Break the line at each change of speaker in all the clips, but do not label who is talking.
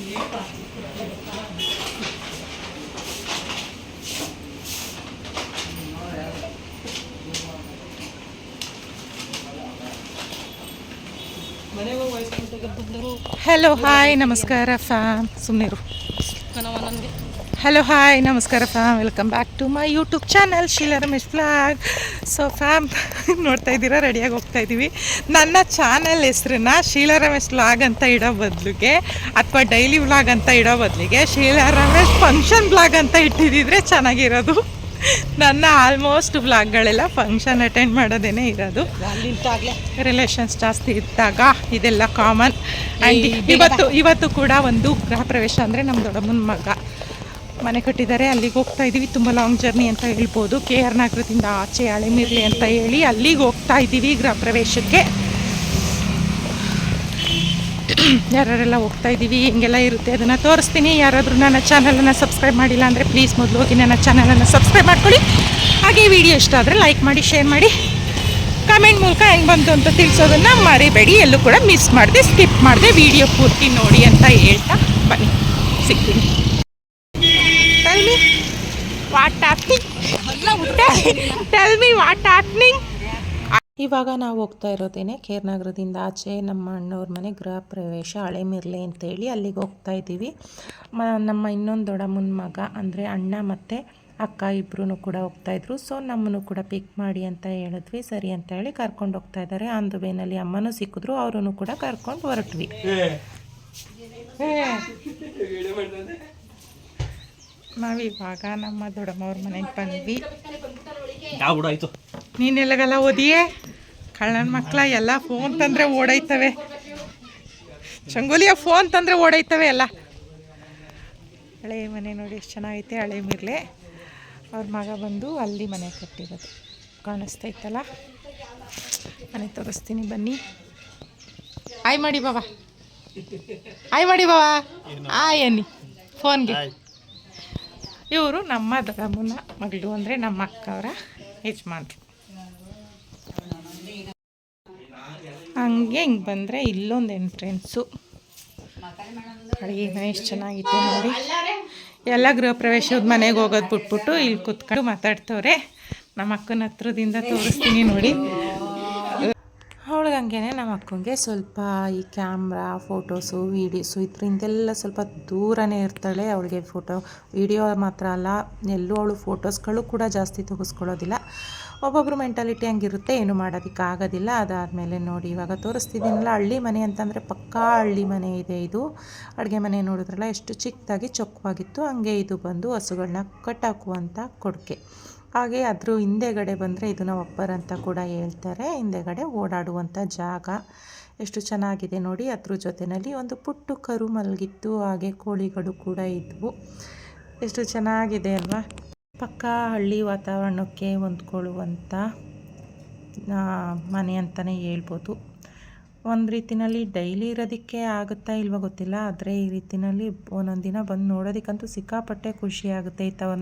Hello hi ನಮಸ್ಕಾರ fam ಸುಮ್ಮನಿರು. Hello hi ನಮಸ್ಕಾರ fam, welcome back to my YouTube channel Sheela Ramesh vlog. So fam ನೋಡ್ತಾ ಇದ್ದೀರಾ, ರೆಡಿಯಾಗಿ ಹೋಗ್ತಾ ಇದ್ದೀವಿ. ನನ್ನ ಚಾನಲ್ ಹೆಸ್ರನ್ನ ಶೀಲಾ ರಮೇಶ್ ವ್ಲಾಗ್ ಅಂತ ಇಡೋ ಬದಲಿಗೆ ಅಥವಾ ಡೈಲಿ ವ್ಲಾಗ್ ಅಂತ ಇಡೋ ಬದಲಿಗೆ ಶೀಲಾ ರಮೇಶ್ ಫಂಕ್ಷನ್ ವ್ಲಾಗ್ ಅಂತ ಇಟ್ಟಿದ್ದಿದ್ರೆ ಚೆನ್ನಾಗಿರೋದು. ನನ್ನ ಆಲ್ಮೋಸ್ಟ್ ವ್ಲಾಗ್ಗಳೆಲ್ಲ ಫಂಕ್ಷನ್ ಅಟೆಂಡ್ ಮಾಡೋದೇನೆ ಇರೋದು. ರಿಲೇಷನ್ಸ್ ಜಾಸ್ತಿ ಇದ್ದಾಗ ಇದೆಲ್ಲ ಕಾಮನ್. ಆ್ಯಂಡ್ ಇವತ್ತು ಕೂಡ ಒಂದು ಗೃಹ ಪ್ರವೇಶ, ಅಂದರೆ ನಮ್ಮ ದೊಡ್ಡಮ್ಮನ ಮಗ ಮನೆ ಕಟ್ಟಿದ್ದಾರೆ, ಅಲ್ಲಿಗೆ ಹೋಗ್ತಾ ಇದ್ದೀವಿ. ತುಂಬ ಲಾಂಗ್ ಜರ್ನಿ ಅಂತ ಹೇಳ್ಬೋದು. KR ನಗರದಿಂದ ಆಚೆ ಹಳೆಮಿರ್ಲಿ ಅಂತ ಹೇಳಿ ಅಲ್ಲಿಗೆ ಹೋಗ್ತಾ ಇದ್ದೀವಿ ಗೃಹ ಪ್ರವೇಶಕ್ಕೆ. ಯಾರೆಲ್ಲ ಹೋಗ್ತಾ ಇದ್ದೀವಿ, ಹಿಂಗೆಲ್ಲ ಇರುತ್ತೆ, ಅದನ್ನು ತೋರಿಸ್ತೀನಿ. ಯಾರಾದರೂ ನನ್ನ ಚಾನಲನ್ನು ಸಬ್ಸ್ಕ್ರೈಬ್ ಮಾಡಿಲ್ಲ ಅಂದರೆ ಪ್ಲೀಸ್ ಮೊದಲು ಹೋಗಿ ನನ್ನ ಚಾನಲನ್ನು ಸಬ್ಸ್ಕ್ರೈಬ್ ಮಾಡ್ಕೊಳ್ಳಿ. ಹಾಗೆ ವಿಡಿಯೋ ಇಷ್ಟ ಆದರೆ ಲೈಕ್ ಮಾಡಿ, ಶೇರ್ ಮಾಡಿ, ಕಮೆಂಟ್ ಮೂಲಕ ಹೆಂಗೆ ಬಂತು ಅಂತ ತಿಳಿಸೋದನ್ನು ಮರಿಬೇಡಿ. ಎಲ್ಲೂ ಕೂಡ ಮಿಸ್ ಮಾಡಿದೆ, ಸ್ಕಿಪ್ ಮಾಡಿದೆ, ವಿಡಿಯೋ ಪೂರ್ತಿ ನೋಡಿ ಅಂತ ಹೇಳ್ತಾ ಬನ್ನಿ, ಸಿಗ್ತೀನಿ. Tell me what happening? Tell me what happening? ಇವಾಗ ನಾವು ಹೋಗ್ತಾ ಇರೋದೇನೆ KR ನಗರದಿಂದ ಆಚೆ ನಮ್ಮ ಅಣ್ಣವ್ರ ಮನೆ ಗೃಹ ಪ್ರವೇಶ ಹಳೆಮಿರ್ಲೆ ಅಂತೇಳಿ ಅಲ್ಲಿಗೆ ಹೋಗ್ತಾ ಇದ್ದೀವಿ. ನಮ್ಮ ಇನ್ನೊಂದು ದೊಡ್ಡಮ್ಮನ ಮಗ ಅಂದರೆ ಅಣ್ಣ ಮತ್ತು ಅಕ್ಕ ಇಬ್ಬರೂ ಕೂಡ ಹೋಗ್ತಾಯಿದ್ರು. ಸೊ ನಮ್ಮನ್ನು ಕೂಡ ಪಿಕ್ ಮಾಡಿ ಅಂತ ಹೇಳಿದ್ವಿ. ಸರಿ ಅಂತ ಹೇಳಿ ಕರ್ಕೊಂಡು ಹೋಗ್ತಾ ಇದ್ದಾರೆ. ಆನ್ ದ ವೇನಲ್ಲಿ ಅಮ್ಮನೂ ಸಿಕ್ಕಿದ್ರು, ಅವರನ್ನು ಕೂಡ ಕರ್ಕೊಂಡು ಹೊರಟ್ವಿ. ನಾವಿವಾಗ ನಮ್ಮ ದೊಡ್ಡಮ್ಮವ್ರ ಮನೆಗೆ ಬಂದ್ವಿ. ನೀನೆಲ್ಲಗೆಲ್ಲ ಓದಿಯೇ ಕಳ್ಳನ ಮಕ್ಕಳ ಎಲ್ಲ ಫೋನ್ ತಂದರೆ ಓಡೈತವೆ. ಚಂಗೋಲಿಯ ಫೋನ್ ತಂದರೆ ಓಡೈತವೆ ಎಲ್ಲ. ಹಳೆ ಮನೆ ನೋಡಿ ಎಷ್ಟು ಚೆನ್ನಾಗೈತೆ, ಹಳೆಮಿರ್ಲೆ. ಅವ್ರ ಮಗ ಬಂದು ಅಲ್ಲಿ ಮನೆ ಕಟ್ಟಿರೋದು ಕಾಣಿಸ್ತೈತಲ್ಲ. ಮನೆ ತೋರಿಸ್ತೀನಿ ಬನ್ನಿ. ಆಯ್ ಮಾಡಿ ಬಾಬಾ, ಆಯ್ ಮಾಡಿ ಬಾಬಾ, ಆಯ್ ಅನ್ನಿ ಫೋನ್ಗೆ. ಇವರು ನಮ್ಮ ದೊಡ್ಡಮ್ಮನ ಮಗಳು, ಅಂದರೆ ನಮ್ಮ ಅಕ್ಕವರ ಯಜಮಾನ್ರು. ಹಂಗೆ ಹಿಂಗೆ ಬಂದರೆ ಇಲ್ಲೊಂದು ಎಂಟ್ರೆನ್ಸು. ಅಡುಗೆ ಮನೆ ಎಷ್ಟು ಚೆನ್ನಾಗಿತ್ತು ನೋಡಿ. ಎಲ್ಲ ಗೃಹ ಪ್ರವೇಶದ ಮನೆಗೆ ಹೋಗೋದು ಬಿಟ್ಬಿಟ್ಟು ಇಲ್ಲಿ ಕೂತ್ಕೊಂಡು ಮಾತಾಡ್ತವ್ರೆ. ನಮ್ಮ ಅಕ್ಕನ ಹತ್ರದಿಂದ ತೋರಿಸ್ತೀನಿ ನೋಡಿ. ಅವಳಿಗೆ ಹಂಗೇನೆ ನಮ್ಮ ಅಕ್ಕನಿಗೆ ಸ್ವಲ್ಪ ಈ ಕ್ಯಾಮ್ರಾ, ಫೋಟೋಸು, ವೀಡಿಯೋಸು ಇದರಿಂದೆಲ್ಲ ಸ್ವಲ್ಪ ದೂರನೇ ಇರ್ತಾಳೆ. ಅವಳಿಗೆ ವಿಡಿಯೋ ಮಾತ್ರ ಅಲ್ಲ, ಎಲ್ಲೂ ಅವಳು ಫೋಟೋಸ್ಗಳು ಕೂಡ ಜಾಸ್ತಿ ತೆಗೆಸ್ಕೊಳ್ಳೋದಿಲ್ಲ. ಒಬ್ಬೊಬ್ಬರು ಮೆಂಟಾಲಿಟಿ ಹಂಗಿರುತ್ತೆ, ಏನು ಮಾಡೋದಕ್ಕಾಗೋದಿಲ್ಲ. ಅದಾದಮೇಲೆ ನೋಡಿ ಇವಾಗ ತೋರಿಸ್ತಿದ್ದೀನಲ್ಲ, ಹಳ್ಳಿ ಮನೆ ಅಂತಂದರೆ ಪಕ್ಕಾ ಹಳ್ಳಿ ಮನೆ ಇದೆ ಇದು. ಅಡುಗೆ ಮನೆ ನೋಡಿದ್ರಲ್ಲ ಎಷ್ಟು ಚಿಕ್ಕದಾಗಿ ಚೊಕ್ಕವಾಗಿತ್ತು. ಹಂಗೆ ಇದು ಬಂದು ಹಸುಗಳನ್ನ ಕಟ್ಟಾಕುವಂಥ ಕೊಡುಗೆ. ಹಾಗೆ ಅದ್ರ ಹಿಂದೆಗಡೆ ಬಂದರೆ ಇದನ್ನು ಒಪ್ಪರ್ ಅಂತ ಕೂಡ ಹೇಳ್ತಾರೆ. ಹಿಂದೆಗಡೆ ಓಡಾಡುವಂಥ ಜಾಗ ಎಷ್ಟು ಚೆನ್ನಾಗಿದೆ ನೋಡಿ. ಅದ್ರ ಜೊತೆಯಲ್ಲಿ ಒಂದು ಪುಟ್ಟು ಕರು ಮಲಗಿತ್ತು, ಹಾಗೆ ಕೋಳಿಗಳು ಕೂಡ ಇದ್ವು. ಎಷ್ಟು ಚೆನ್ನಾಗಿದೆ ಅಲ್ವಾ. ಪಕ್ಕಾ ಹಳ್ಳಿ ವಾತಾವರಣಕ್ಕೆ ಹೊಂದ್ಕೊಳ್ಳುವಂಥ ಮನೆ ಅಂತಲೇ ಹೇಳ್ಬೋದು. ಒಂದು ರೀತಿಯಲ್ಲಿ ಡೈಲಿ ಇರೋದಕ್ಕೆ ಆಗುತ್ತಾ ಇಲ್ವೋ ಗೊತ್ತಿಲ್ಲ, ಆದರೆ ಈ ರೀತಿಯಲ್ಲಿ ಒಂದೊಂದು ದಿನ ಬಂದು ನೋಡೋದಕ್ಕಂತೂ ಸಿಕ್ಕಾಪಟ್ಟೆ ಖುಷಿಯಾಗುತ್ತೆ. ಈ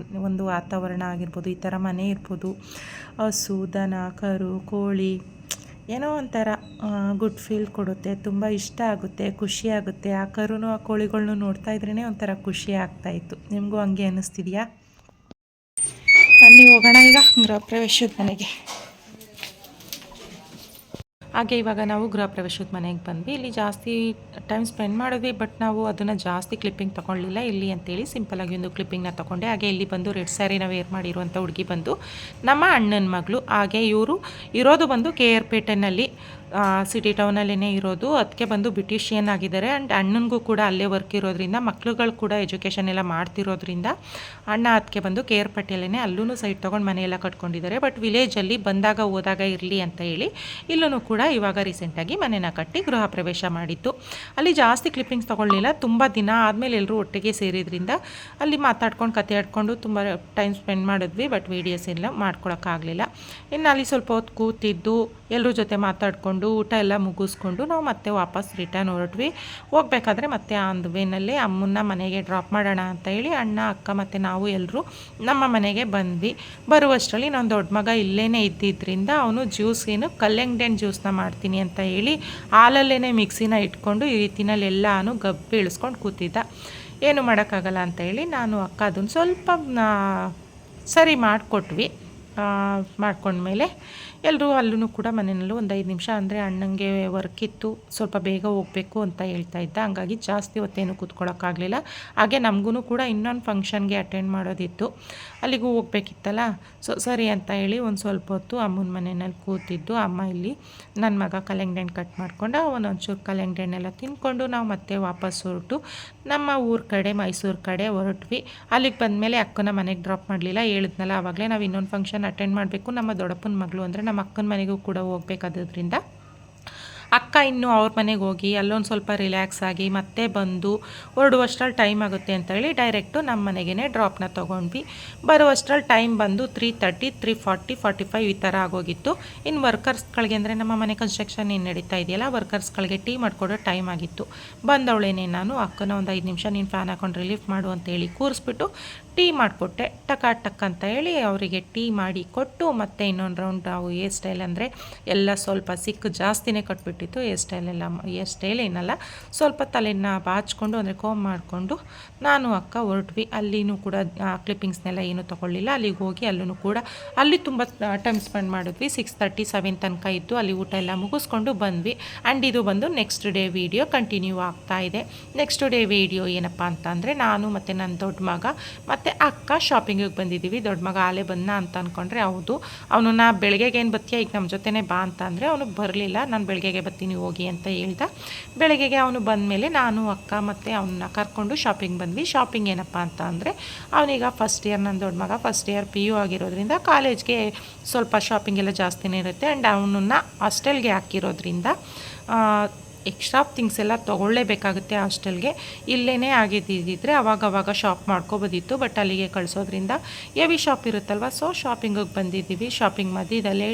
ಒಂದು ವಾತಾವರಣ ಆಗಿರ್ಬೋದು, ಈ ಥರ ಮನೆ ಇರ್ಬೋದು. ಹಸು, ದನ, ಕರು, ಕೋಳಿ, ಏನೋ ಒಂಥರ ಗುಡ್ ಫೀಲ್ ಕೊಡುತ್ತೆ. ತುಂಬ ಇಷ್ಟ ಆಗುತ್ತೆ, ಖುಷಿ ಆಗುತ್ತೆ. ಆ ಕರುನು ಆ ಕೋಳಿಗಳ್ನು ನೋಡ್ತಾ ಇದ್ರೇ ಒಂಥರ ಖುಷಿ ಆಗ್ತಾಯಿತ್ತು. ನಿಮಗೂ ಹಂಗೆ ಅನ್ನಿಸ್ತಿದೆಯಾ? ಬನ್ನಿ ಹೋಗೋಣ ಈಗ ಗೃಹ ಪ್ರವೇಶದ ಮನೆಗೆ. ಹಾಗೆ ಇವಾಗ ನಾವು ಗೃಹ ಪ್ರವೇಶದ ಮನೆಗೆ ಬಂದ್ವಿ. ಇಲ್ಲಿ ಜಾಸ್ತಿ ಟೈಮ್ ಸ್ಪೆಂಡ್ ಮಾಡಿದ್ವಿ, ಬಟ್ ನಾವು ಅದನ್ನು ಜಾಸ್ತಿ ಕ್ಲಿಪ್ಪಿಂಗ್ ತೊಗೊಳ್ಳಿಲ್ಲ ಇಲ್ಲಿ ಅಂತೇಳಿ ಸಿಂಪಲಾಗಿ ಒಂದು ಕ್ಲಿಪ್ಪಿಂಗ್ನ ತೊಗೊಂಡೆ. ಹಾಗೆ ಇಲ್ಲಿ ಬಂದು ರೆಡ್ ಸ್ಯಾರಿನ ವೇರ್ ಮಾಡಿರುವಂಥ ಹುಡುಗಿ ಬಂದು ನಮ್ಮ ಅಣ್ಣನ ಮಗಳು. ಹಾಗೆ ಇವರು ಇರೋದು ಬಂದು KR ಪೇಟೆನಲ್ಲಿ, ಸಿಟಿ ಟೌನಲ್ಲೇ ಇರೋದು. ಅದಕ್ಕೆ ಬಂದು ಬ್ಯೂಟಿಷಿಯನ್ ಆಗಿದ್ದಾರೆ. ಆ್ಯಂಡ್ ಅಣ್ಣನಿಗೂ ಕೂಡ ಅಲ್ಲೇ ವರ್ಕ್ ಇರೋದ್ರಿಂದ, ಮಕ್ಳುಗಳು ಕೂಡ ಎಜುಕೇಷನ್ ಎಲ್ಲ ಮಾಡ್ತಿರೋದ್ರಿಂದ ಅಣ್ಣ ಅದಕ್ಕೆ ಬಂದು KR ಪೇಟೆಯಲ್ಲೇ ಅಲ್ಲೂ ಸೈಟ್ ತೊಗೊಂಡು ಮನೆಯೆಲ್ಲ ಕಟ್ಕೊಂಡಿದ್ದಾರೆ. ಬಟ್ ವಿಲೇಜಲ್ಲಿ ಬಂದಾಗ ಹೋದಾಗ ಇರಲಿ ಅಂತ ಹೇಳಿ ಇಲ್ಲೂ ಕೂಡ ಇವಾಗ ರೀಸೆಂಟಾಗಿ ಮನೆನ ಕಟ್ಟಿ ಗೃಹ ಪ್ರವೇಶ ಮಾಡಿತ್ತು. ಅಲ್ಲಿ ಜಾಸ್ತಿ ಕ್ಲಿಪ್ಪಿಂಗ್ಸ್ ತೊಗೊಳ್ಳಿಲ್ಲ, ತುಂಬ ದಿನ ಆದಮೇಲೆ ಎಲ್ಲರೂ ಒಟ್ಟಿಗೆ ಸೇರಿದ್ರಿಂದ ಅಲ್ಲಿ ಮಾತಾಡ್ಕೊಂಡು ಕತೆ ಆಡ್ಕೊಂಡು ತುಂಬ ಟೈಮ್ ಸ್ಪೆಂಡ್ ಮಾಡಿದ್ವಿ. ಬಟ್ ವೀಡಿಯೋಸ್ ಎಲ್ಲ ಮಾಡ್ಕೊಳಕ್ಕಾಗಲಿಲ್ಲ. ಇನ್ನು ಅಲ್ಲಿ ಸ್ವಲ್ಪ ಹೊತ್ತು ಕೂತಿದ್ದು ಎಲ್ಲರ ಜೊತೆ ಮಾತಾಡಿಕೊಂಡು ಮಾಡಿಕೊಂಡು ಊಟ ಎಲ್ಲ ಮುಗಿಸ್ಕೊಂಡು ನಾವು ಮತ್ತೆ ವಾಪಸ್ ರಿಟರ್ನ್ ಹೊರಟ್ವಿ. ಹೋಗ್ಬೇಕಾದ್ರೆ ಮತ್ತೆ ಆನ್ ದ ವೇನಲ್ಲಿ ಅಮ್ಮನ್ನ ಮನೆಗೆ ಡ್ರಾಪ್ ಮಾಡೋಣ ಅಂತ ಹೇಳಿ ಅಣ್ಣ ಅಕ್ಕ ಮತ್ತು ನಾವು ಎಲ್ಲರೂ ನಮ್ಮ ಮನೆಗೆ ಬಂದ್ವಿ. ಬರುವಷ್ಟರಲ್ಲಿ ನನ್ನ ದೊಡ್ಡ ಮಗ ಇಲ್ಲೇ ಇದ್ದಿದ್ದರಿಂದ ಅವನು ಜ್ಯೂಸೇನು ಕಲ್ಲಂಗಡಿ ಹಣ್ಣು ಜ್ಯೂಸನ್ನ ಮಾಡ್ತೀನಿ ಅಂತ ಹೇಳಿ ಹಾಲಲ್ಲೇ ಮಿಕ್ಸಿನ ಇಟ್ಕೊಂಡು ಈ ರೀತಿನಲ್ಲಿ ಎಲ್ಲನೂ ಗಬ್ಬು ಇಳಿಸ್ಕೊಂಡು ಕೂತಿದ್ದ. ಏನು ಮಾಡೋಕ್ಕಾಗಲ್ಲ ಅಂತ ಹೇಳಿ ನಾನು ಅಕ್ಕ ಅದನ್ನು ಸ್ವಲ್ಪ ಸರಿ ಮಾಡಿಕೊಟ್ವಿ. ಮಾಡ್ಕೊಂಡ್ಮೇಲೆ ಎಲ್ಲರೂ ಅಲ್ಲೂ ಕೂಡ ಮನೆಯಲ್ಲೂ ಒಂದು 5 ನಿಮಿಷ ಅಂದರೆ ಅಣ್ಣಂಗೆ ವರ್ಕ್ ಇತ್ತು, ಸ್ವಲ್ಪ ಬೇಗ ಹೋಗಬೇಕು ಅಂತ ಹೇಳ್ತಾ ಇದ್ದ. ಹಂಗಾಗಿ ಜಾಸ್ತಿ ಹೊತ್ತೇನು ಕೂತ್ಕೊಳ್ಳೋಕ್ಕಾಗಲಿಲ್ಲ. ಹಾಗೆ ನಮಗೂ ಕೂಡ ಇನ್ನೊಂದು ಫಂಕ್ಷನ್ಗೆ ಅಟೆಂಡ್ ಮಾಡೋದಿತ್ತು, ಅಲ್ಲಿಗೂ ಹೋಗ್ಬೇಕಿತ್ತಲ್ಲ. ಸರಿ ಅಂತ ಹೇಳಿ ಒಂದು ಸ್ವಲ್ಪ ಹೊತ್ತು ಅಮ್ಮನ ಮನೆಯಲ್ಲಿ ಕೂತಿದ್ದು. ಅಮ್ಮ ಇಲ್ಲಿ ನನ್ನ ಮಗ ಕಲ್ಲಂಗಡಿ ಹಣ್ಣು ಕಟ್ ಮಾಡ್ಕೊಂಡು ಒಂದೊಂಚೂರು ಕಲ್ಲಂಗಡಿ ಹಣ್ಣೆಲ್ಲ ತಿಂದ್ಕೊಂಡು ನಾವು ಮತ್ತೆ ವಾಪಸ್ ಹೊರಟು ನಮ್ಮ ಊರ ಕಡೆ ಮೈಸೂರು ಕಡೆ ಹೊರಟ್ವಿ. ಅಲ್ಲಿಗೆ ಬಂದಮೇಲೆ ಅಕ್ಕನ ಮನೆಗೆ ಡ್ರಾಪ್ ಮಾಡಲಿಲ್ಲ, ಹೇಳಿದ್ನಲ್ಲ ಆವಾಗಲೇ ನಾವು ಇನ್ನೊಂದು ಫಂಕ್ಷನ್ ಅಟೆಂಡ್ ಮಾಡಬೇಕು. ನಮ್ಮ ದೊಡ್ಡಪ್ಪನ ಮಗಳು ಅಂದರೆ ನಮ್ಮ ಅಕ್ಕನ ಮನೆಗೂ ಕೂಡ ಹೋಗ್ಬೇಕಾದ್ರಿಂದ ಅಕ್ಕ ಇನ್ನೂ ಅವ್ರ ಮನೆಗೆ ಹೋಗಿ ಅಲ್ಲೊಂದು ಸ್ವಲ್ಪ ರಿಲ್ಯಾಕ್ಸ್ ಆಗಿ ಮತ್ತೆ ಬಂದು ಹೊರಡುವಷ್ಟರಲ್ಲಿ ಟೈಮ್ ಆಗುತ್ತೆ ಅಂತ ಹೇಳಿ ಡೈರೆಕ್ಟು ನಮ್ಮ ಮನೆಗೇ ಡ್ರಾಪ್ನ ತೊಗೊಂಡ್ವಿ. ಬರುವಷ್ಟರಲ್ಲಿ ಟೈಮ್ ಬಂದು 3:30, 3:40, 45 ಈ ಥರ ಆಗೋಗಿತ್ತು. ಇನ್ನು ವರ್ಕರ್ಸ್ಗಳಿಗೆ ಅಂದರೆ ನಮ್ಮ ಮನೆ ಕನ್ಸ್ಟ್ರಕ್ಷನ್ ಏನು ನಡೀತಾ ಇದೆಯಲ್ಲ, ವರ್ಕರ್ಸ್ಗಳಿಗೆ ಟೀ ಮಾಡಿಕೊಡೋ ಟೈಮ್ ಆಗಿತ್ತು. ಬಂದವಳೇನೆ ನಾನು ಅಕ್ಕನ ಒಂದು 5 ನಿಮಿಷ ನೀನು ಫ್ಯಾನ್ ಹಾಕೊಂಡು ರಿಲೀಫ್ ಮಾಡು ಅಂತೇಳಿ ಕೂರಿಸ್ಬಿಟ್ಟು ಟೀ ಮಾಡಿಕೊಟ್ಟೆ. ಟಕ್ ಅಂತ ಹೇಳಿ ಅವರಿಗೆ ಟೀ ಮಾಡಿ ಕೊಟ್ಟು ಮತ್ತೆ ಇನ್ನೊಂದು ರೌಂಡ್ ನಾವು ಹೇರ್ ಸ್ಟೈಲ್ ಅಂದರೆ ಎಲ್ಲ ಸ್ವಲ್ಪ ಸಿಕ್ಕು ಜಾಸ್ತಿನೇ ಕಟ್ಬಿಟ್ಟಿತ್ತು. ಹೇರ್ ಸ್ಟೈಲ್ ಏನಲ್ಲ, ಸ್ವಲ್ಪ ತಲೆನ ಬಾಚ್ಕೊಂಡು ಅಂದರೆ ಕೋಮ್ ಮಾಡಿಕೊಂಡು ನಾನು ಅಕ್ಕ ಹೊರಟ್ವಿ. ಅಲ್ಲಿನೂ ಕೂಡ ಕ್ಲಿಪ್ಪಿಂಗ್ಸ್ನೆಲ್ಲ ಏನೂ ತೊಗೊಳ್ಳಿಲ್ಲ. ಅಲ್ಲಿಗೆ ಹೋಗಿ ಅಲ್ಲಿ ತುಂಬ ಟೈಮ್ ಸ್ಪೆಂಡ್ ಮಾಡಿದ್ವಿ. 6:30, 7 ತನಕ ಇದ್ದು ಅಲ್ಲಿ ಊಟ ಎಲ್ಲ ಮುಗಿಸ್ಕೊಂಡು ಬಂದ್ವಿ. ಆ್ಯಂಡ್ ಇದು ಬಂದು ನೆಕ್ಸ್ಟ್ ಡೇ ವೀಡಿಯೋ ಕಂಟಿನ್ಯೂ ಆಗ್ತಾ ಇದೆ. ನೆಕ್ಸ್ಟ್ ಡೇ ವೀಡಿಯೋ ಏನಪ್ಪ ಅಂತ ಅಂದರೆ ನಾನು ಮತ್ತು ನನ್ನ ದೊಡ್ಡ ಮಗ ಮತ್ತು ಅಕ್ಕ ಶಾಪಿಂಗಿಗೆ ಬಂದಿದ್ದೀವಿ. ದೊಡ್ಡ ಮಗ ಆಲೇ ಬಂದ ಅಂತ ಅಂದ್ಕೊಂಡ್ರೆ ಹೌದು, ಅವನು ನಾ ಬೆಳಗ್ಗೆಗೆ ಏನು ಬರ್ತೀಯ ಈಗ ನಮ್ಮ ಜೊತೆನೇ ಬಾ ಅಂತ ಅಂದರೆ ಅವನು ಬರಲಿಲ್ಲ. ನಾನು ಬೆಳಗ್ಗೆಗೆ ಬರ್ತೀನಿ ಹೋಗಿ ಅಂತ ಹೇಳ್ದ. ಬೆಳಗ್ಗೆಗೆ ಅವನು ಬಂದಮೇಲೆ ನಾನು ಅಕ್ಕ ಮತ್ತು ಅವನ್ನ ಕರ್ಕೊಂಡು ಶಾಪಿಂಗ್ ಬಂದ್ವಿ. ಶಾಪಿಂಗ್ ಏನಪ್ಪ ಅಂತ ಅಂದರೆ ಅವನೀಗ ಫಸ್ಟ್ ಇಯರ್, ನನ್ನ ದೊಡ್ಡ ಮಗ ಫಸ್ಟ್ ಇಯರ್ PU ಆಗಿರೋದ್ರಿಂದ ಕಾಲೇಜ್ಗೆ ಸ್ವಲ್ಪ ಶಾಪಿಂಗ್ ಎಲ್ಲ ಜಾಸ್ತಿನೇ ಇರುತ್ತೆ. ಆ್ಯಂಡ್ ಅವನನ್ನು ಹಾಸ್ಟೆಲ್ಗೆ ಹಾಕಿರೋದ್ರಿಂದ ಎಕ್ಸ್ಟ್ರಾ ಥಿಂಗ್ಸ್ ಎಲ್ಲ ತೊಗೊಳ್ಳೇಬೇಕಾಗುತ್ತೆ ಹಾಸ್ಟೆಲ್ಗೆ. ಇಲ್ಲೇ ಆಗಿದ್ದಿದ್ರೆ ಅವಾಗವಾಗ ಶಾಪ್ ಮಾಡ್ಕೊಬೋದಿತ್ತು, ಬಟ್ ಅಲ್ಲಿಗೆ ಕಳಿಸೋದ್ರಿಂದ ಹೆವಿ ಶಾಪ್ ಇರುತ್ತಲ್ವ, ಸೊ ಶಾಪಿಂಗಿಗೆ ಬಂದಿದ್ದೀವಿ. ಶಾಪಿಂಗ್ ಮಧ್ಯದಲ್ಲೇ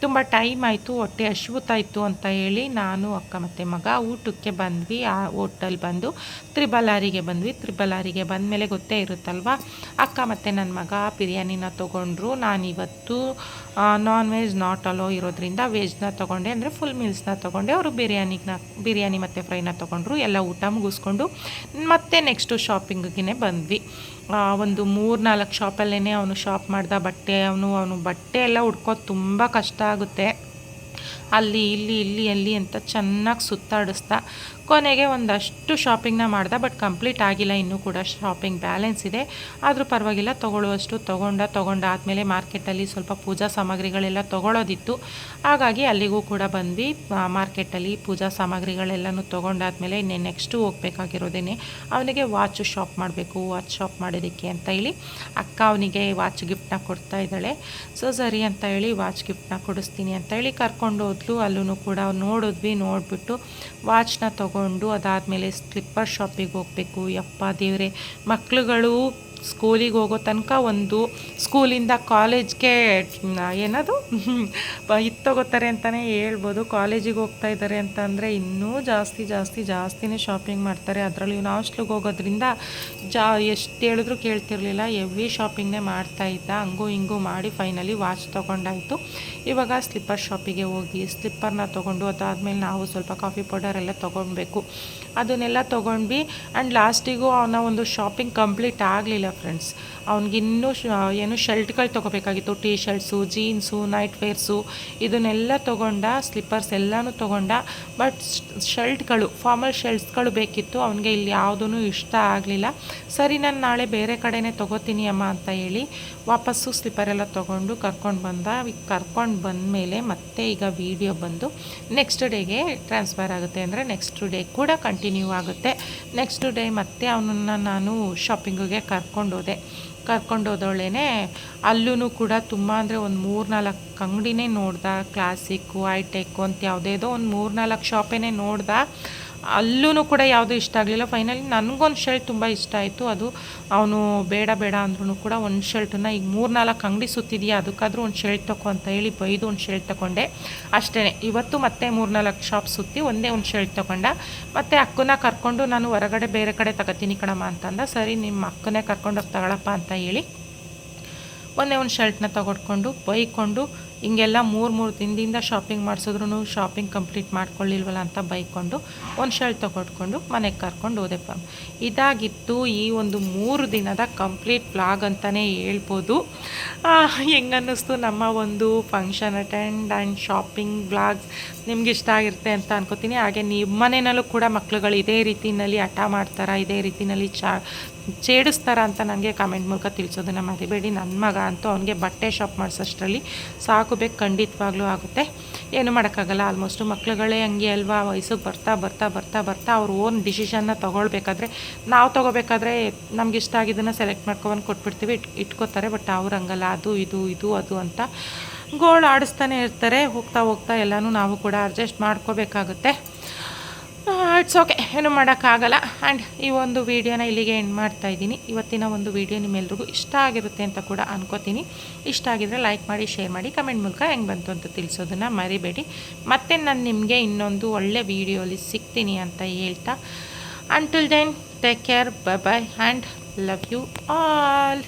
ತುಂಬ ಟೈಮ್ ಆಯಿತು, ಹೊಟ್ಟೆ ಹಸಿವುತ್ತಾಯಿತು ಅಂತ ಹೇಳಿ ನಾನು ಅಕ್ಕ ಮತ್ತು ಮಗ ಊಟಕ್ಕೆ ಬಂದ್ವಿ. ಆ ಹೋಟೆಲ್ ಬಂದು ತ್ರಿಬಲಾರಿಗೆ ಬಂದ್ವಿ. ತ್ರಿಬಲಾರಿಗೆ ಬಂದಮೇಲೆ ಗೊತ್ತೇ ಇರುತ್ತಲ್ವ, ಅಕ್ಕ ಮತ್ತು ನನ್ನ ಮಗ ಬಿರಿಯಾನಿನ ತೊಗೊಂಡ್ರು. ನಾನಿವತ್ತು ನಾನ್ ವೆಜ್ ನಾಟ್ ಅಲೋ ಇರೋದ್ರಿಂದ ವೆಜ್ನ ತೊಗೊಂಡೆ, ಅಂದರೆ ಫುಲ್ ಮೀಲ್ಸ್ನ ತೊಗೊಂಡೆ. ಅವರು ಬಿರಿಯಾನಿ ಮತ್ತು ಫ್ರೈನ ತೊಗೊಂಡ್ರು. ಎಲ್ಲ ಊಟ ಮುಗಿಸ್ಕೊಂಡು ಮತ್ತೆ ನೆಕ್ಸ್ಟು ಶಾಪಿಂಗಿಗೆ ಬಂದ್ವಿ. ಒಂದು 3-4 ಶಾಪಲ್ಲೇ ಅವನು ಶಾಪ್ ಮಾಡ್ದ. ಅವನು ಬಟ್ಟೆ ಎಲ್ಲ ಹುಡ್ಕೋದು ತುಂಬ ಕಷ್ಟ ಆಗುತ್ತೆ. ಅಲ್ಲಿ ಇಲ್ಲಿ ಅಂತ ಚೆನ್ನಾಗಿ ಸುತ್ತಾಡಿಸ್ತಾ ಕೊನೆಗೆ ಒಂದಷ್ಟು ಶಾಪಿಂಗ್ನ ಮಾಡ್ದೆ. ಬಟ್ ಕಂಪ್ಲೀಟ್ ಆಗಿಲ್ಲ, ಇನ್ನೂ ಕೂಡ ಶಾಪಿಂಗ್ ಬ್ಯಾಲೆನ್ಸ್ ಇದೆ. ಆದರೂ ಪರವಾಗಿಲ್ಲ, ತೊಗೊಳ್ಳುವಷ್ಟು ತೊಗೊಂಡಾದಮೇಲೆ ಮಾರ್ಕೆಟಲ್ಲಿ ಸ್ವಲ್ಪ ಪೂಜಾ ಸಾಮಗ್ರಿಗಳೆಲ್ಲ ತೊಗೊಳೋದಿತ್ತು. ಹಾಗಾಗಿ ಅಲ್ಲಿಗೂ ಕೂಡ ಬಂದ್ವಿ. ಮಾರ್ಕೆಟಲ್ಲಿ ಪೂಜಾ ಸಾಮಗ್ರಿಗಳೆಲ್ಲನೂ ತೊಗೊಂಡಾದ್ಮೇಲೆ ನೆಕ್ಸ್ಟು ಹೋಗ್ಬೇಕಾಗಿರೋದೇನೆ ಅವನಿಗೆ ವಾಚ್ ಶಾಪ್ ಮಾಡಬೇಕು. ವಾಚ್ ಶಾಪ್ ಮಾಡೋದಕ್ಕೆ ಅಂತ ಹೇಳಿ ಅಕ್ಕ ಅವನಿಗೆ ವಾಚ್ ಗಿಫ್ಟನ್ನ ಕೊಡ್ತಾ ಇದ್ದಾಳೆ. ಸೊ ಸರಿ ಅಂತ ಹೇಳಿ ವಾಚ್ ಗಿಫ್ಟನ್ನ ಕೊಡಿಸ್ತೀನಿ ಅಂತ ಹೇಳಿ ಕರ್ಕೊಂಡು ಹೋದ್ಲು. ಅಲ್ಲೂ ಕೂಡ ನೋಡಿಬಿಟ್ಟು ವಾಚ್ನ ತೊಗೊಂಡು ಅದಾದಮೇಲೆ ಸ್ಲಿಪ್ಪರ್ ಶಾಪಿಗೆ ಹೋಗಬೇಕು. ಯಪ್ಪ ದೇವರೇ, ಮಕ್ಳುಗಳು ಸ್ಕೂಲಿಗೆ ಹೋಗೋ ತನಕ ಒಂದು ಸ್ಕೂಲಿಂದ ಕಾಲೇಜ್ಗೆ ಏನದು ಇದು ತೊಗೋತಾರೆ ಅಂತಲೇ ಹೇಳ್ಬೋದು. ಕಾಲೇಜಿಗೆ ಹೋಗ್ತಾ ಇದ್ದಾರೆ ಅಂತ ಅಂದರೆ ಇನ್ನೂ ಜಾಸ್ತಿನೇ ಶಾಪಿಂಗ್ ಮಾಡ್ತಾರೆ. ಅದರಲ್ಲಿ ನಾವು ಹಾಸ್ಟ್ಲಿಗೆ ಹೋಗೋದ್ರಿಂದ ಎಷ್ಟು ಹೇಳಿದ್ರು ಕೇಳ್ತಿರ್ಲಿಲ್ಲ, ಹೆವಿ ಶಾಪಿಂಗ್ನೇ ಮಾಡ್ತಾಯಿದ್ದ. ಹಂಗೂ ಹಿಂಗೂ ಮಾಡಿ ಫೈನಲಿ ವಾಚ್ ತೊಗೊಂಡಾಯಿತು. ಇವಾಗ ಸ್ಲಿಪ್ಪರ್ ಶಾಪಿಗೆ ಹೋಗಿ ಸ್ಲಿಪ್ಪರ್ನ ತೊಗೊಂಡು ಅದಾದಮೇಲೆ ನಾವು ಸ್ವಲ್ಪ ಕಾಫಿ ಪೌಡರ್ ಎಲ್ಲ ತೊಗೊಳ್ಬೇಕು. ಅದನ್ನೆಲ್ಲ ತೊಗೊಂಡ್ವಿ. ಆ್ಯಂಡ್ ಲಾಸ್ಟಿಗೂ ಅವನ ಒಂದು ಶಾಪಿಂಗ್ ಕಂಪ್ಲೀಟ್ ಆಗಲಿಲ್ಲ ಫ್ರೆಂಡ್ಸ್. ಅವ್ನಿಗಿನ್ನೂ ಏನು ಶರ್ಟ್ಗಳು ತೊಗೋಬೇಕಾಗಿತ್ತು, T shirts, jeans, night wears ಇದನ್ನೆಲ್ಲ ತೊಗೊಂಡ. ಸ್ಲಿಪ್ಪರ್ಸ್ ಎಲ್ಲನೂ ತೊಗೊಂಡ. ಬಟ್ ಶರ್ಟ್ಗಳು, ಫಾರ್ಮಲ್ ಶರ್ಟ್ಸ್ಗಳು ಬೇಕಿತ್ತು. ಅವನಿಗೆ ಇಲ್ಲಿ ಯಾವುದೂ ಇಷ್ಟ ಆಗಲಿಲ್ಲ. ಸರಿ, ನಾನು ನಾಳೆ ಬೇರೆ ಕಡೆನೇ ತೊಗೋತೀನಿ ಅಮ್ಮ ಅಂತ ಹೇಳಿ ವಾಪಸ್ಸು ಸ್ಲಿಪ್ಪರೆಲ್ಲ ತೊಗೊಂಡು ಕರ್ಕೊಂಡು ಬಂದಮೇಲೆ ಮತ್ತೆ ಈಗ ವೀಡಿಯೋ ಬಂದು ನೆಕ್ಸ್ಟ್ ಡೇಗೆ ಟ್ರಾನ್ಸ್ಫರ್ ಆಗುತ್ತೆ. ಅಂದರೆ ನೆಕ್ಸ್ಟ್ ಡೇ ಕೂಡ ಕಂಟಿನ್ಯೂ ಆಗುತ್ತೆ. ನೆಕ್ಸ್ಟ್ ಡೇ ಮತ್ತೆ ಅವನನ್ನು ನಾನು ಶಾಪಿಂಗಿಗೆ ಕರ್ಕೊಂಡೋದವಳೇನೆ. ಅಲ್ಲೂ ಕೂಡ ತುಂಬ ಅಂದರೆ ಒಂದು 3-4 ಅಂಗಡಿನೇ ನೋಡ್ದ. ಕ್ಲಾಸಿಕ್ಕು, ಹೈಟೆಕ್ಕು ಅಂತ ಯಾವುದೇದೋ ಒಂದು 3-4 ಶಾಪೇನೆ ನೋಡ್ದ. ಅಲ್ಲೂ ಕೂಡ ಯಾವುದು ಇಷ್ಟ ಆಗಲಿಲ್ಲ. ಫೈನಲಿ ನನಗೊಂದು ಶರ್ಟ್ ತುಂಬ ಇಷ್ಟ ಆಯಿತು. ಅದು ಅವನು ಬೇಡ ಬೇಡ ಅಂದ್ರೂ ಕೂಡ ಒಂದು ಶರ್ಟನ್ನು ಈಗ 3-4 ಅಂಗಡಿ ಸುತ್ತಿದೆಯಾ ಅದಕ್ಕಾದರೂ ಒಂದು ಶರ್ಟ್ ತಗೋ ಅಂತ ಹೇಳಿ ಬೈದು ಒಂದು ಶರ್ಟ್ ತೊಗೊಂಡೆ ಅಷ್ಟೇ. ಇವತ್ತು ಮತ್ತೆ 3-4 ಶಾಪ್ ಸುತ್ತಿ ಒಂದೇ ಒಂದು ಶರ್ಟ್ ತೊಗೊಂಡ. ಮತ್ತು ಅಕ್ಕನ ಕರ್ಕೊಂಡು ನಾನು ಹೊರಗಡೆ ಬೇರೆ ಕಡೆ ತಗೋತೀನಿ ಕಣಮ್ಮ ಅಂತಂದ. ಸರಿ ನಿಮ್ಮ ಅಕ್ಕನೇ ಕರ್ಕೊಂಡೋಗಿ ತಗೊಳಪ್ಪ ಅಂತ ಹೇಳಿ ಒಂದೇ ಒಂದು ಶರ್ಟ್ನ ತಗೊಡ್ಕೊಂಡು ಬೈಕೊಂಡು ಹಿಂಗೆಲ್ಲ 3 ದಿನದಿಂದ ಶಾಪಿಂಗ್ ಮಾಡಿಸಿದ್ರು ಶಾಪಿಂಗ್ ಕಂಪ್ಲೀಟ್ ಮಾಡ್ಕೊಳ್ಳಿಲ್ವಲ್ಲ ಅಂತ ಬೈಕೊಂಡು ಒಂದು ಶರ್ಟ್ ತಗೊಡ್ಕೊಂಡು ಮನೆಗೆ ಕರ್ಕೊಂಡು ಹೋದೆಪ್ಪ. ಇದಾಗಿತ್ತು ಈ ಒಂದು 3 ದಿನದ ಕಂಪ್ಲೀಟ್ ವ್ಲಾಗ್ ಅಂತಲೇ ಹೇಳ್ಬೋದು. ಹೆಂಗನ್ನಿಸ್ತು ನಮ್ಮ ಒಂದು function attend and shopping vlogs ನಿಮ್ಗೆ ಇಷ್ಟ ಆಗಿರುತ್ತೆ ಅಂತ ಅನ್ಕೋತೀನಿ. ಹಾಗೆ ನಿಮ್ಮ ಮನೆಯಲ್ಲೂ ಕೂಡ ಮಕ್ಳುಗಳು ಇದೇ ರೀತಿಯಲ್ಲಿ ಹಠ ಮಾಡ್ತಾರಾ, ಇದೇ ರೀತಿಯಲ್ಲಿ ಛೇಡಿಸ್ತಾರ ಅಂತ ನನಗೆ ಕಾಮೆಂಟ್ ಮೂಲಕ ತಿಳಿಸೋದನ್ನು ಮರಿಬೇಡಿ. ನನ್ನ ಮಗ ಅಂತೂ ಅವನಿಗೆ ಬಟ್ಟೆ ಶಾಪ್ ಮಾಡಿಸೋಷ್ಟರಲ್ಲಿ ಸಾಕು ಬೇಕು, ಖಂಡಿತವಾಗ್ಲೂ ಆಗುತ್ತೆ, ಏನು ಮಾಡೋಕ್ಕಾಗಲ್ಲ. ಆಲ್ಮೋಸ್ಟು ಮಕ್ಳುಗಳೇ ಹಂಗೆ ಅಲ್ವಾ, ವಯಸ್ಸಿಗೆ ಬರ್ತಾ ಬರ್ತಾ ಬರ್ತಾ ಬರ್ತಾ ಅವ್ರ ಓನ್ ಡಿಸಿಷನ್ನ ತೊಗೊಳ್ಬೇಕಾದ್ರೆ ನಾವು ತೊಗೋಬೇಕಾದ್ರೆ ನಮ್ಗೆ ಇಷ್ಟ ಆಗಿದ್ದನ್ನು ಸೆಲೆಕ್ಟ್ ಮಾಡ್ಕೊಬಂದು ಕೊಟ್ಬಿಡ್ತೀವಿ, ಇಟ್ಕೋತಾರೆ. ಬಟ್ ಅವ್ರು ಹಂಗಲ್ಲ, ಅದು ಇದು ಅದು ಅಂತ ಗೋಳು ಆಡಿಸ್ತಾನೆ ಇರ್ತಾರೆ. ಹೋಗ್ತಾ ಹೋಗ್ತಾ ಎಲ್ಲನೂ ನಾವು ಕೂಡ ಅಡ್ಜಸ್ಟ್ ಮಾಡ್ಕೋಬೇಕಾಗುತ್ತೆ. ಇಟ್ಸ್ ಓಕೆ, ಏನು ಮಾಡೋಕ್ಕಾಗಲ್ಲ. ಆ್ಯಂಡ್ ಈ ಒಂದು ವೀಡಿಯೋನ ಇಲ್ಲಿಗೆ ಎಂಡ್ ಮಾಡ್ತಾಯಿದ್ದೀನಿ. ಇವತ್ತಿನ ಒಂದು ವೀಡಿಯೋ ನಿಮ್ಮೆಲ್ರಿಗೂ ಇಷ್ಟ ಆಗಿರುತ್ತೆ ಅಂತ ಕೂಡ ಅನ್ಕೋತೀನಿ. ಇಷ್ಟ ಆಗಿದ್ರೆ ಲೈಕ್ ಮಾಡಿ, ಶೇರ್ ಮಾಡಿ, ಕಮೆಂಟ್ ಮೂಲಕ ಹೆಂಗೆ ಬಂತು ಅಂತ ತಿಳಿಸೋದನ್ನು ಮರಿಬೇಡಿ. ಮತ್ತೆ ನಾನು ನಿಮಗೆ ಇನ್ನೊಂದು ಒಳ್ಳೆ ವೀಡಿಯೋಲಿ ಸಿಗ್ತೀನಿ ಅಂತ ಹೇಳ್ತಾ, until then take care, bye bye and love you all.